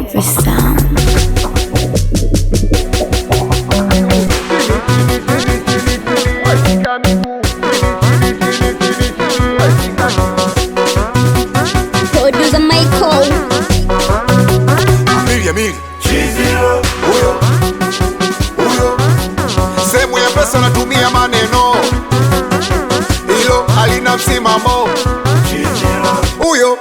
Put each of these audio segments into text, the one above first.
every sound. Producer Michael. Amiri huyo sehemu ya pesa natumia maneno, hilo halina msimamo. Huyo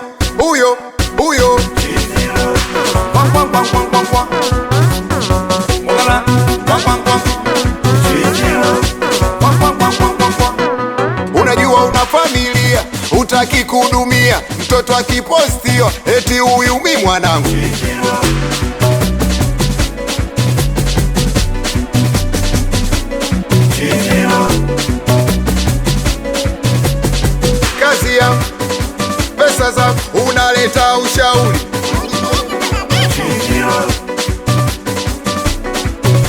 unajua una familia, utaki kudumia mtoto akipostio eti huyu mi mwanangu. Kazi ya pesa za unaleta ushauri,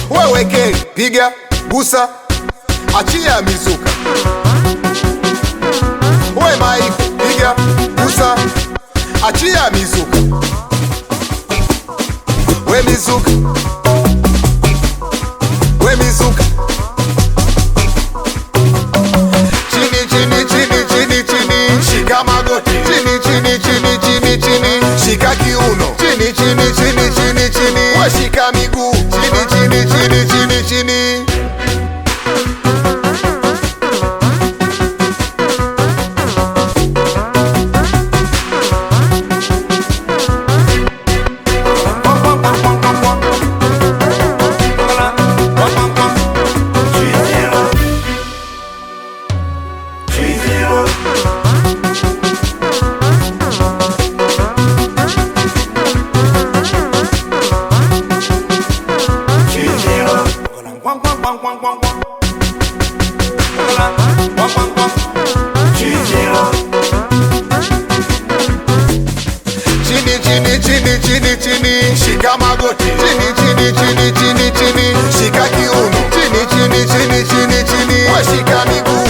wewe keli piga gusa achia mizuka, we maiko piga gusa achia mizuka, we mizuka shika magoti chini shika kiuno chini washika miguu chini chini shika magoti chini shika kiuno chini washika miguu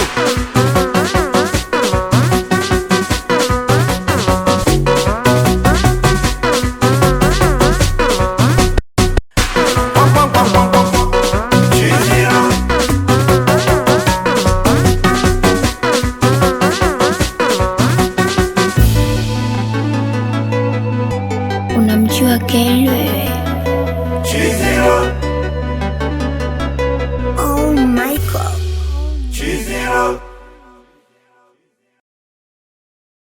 Unamjua Kelly wewe?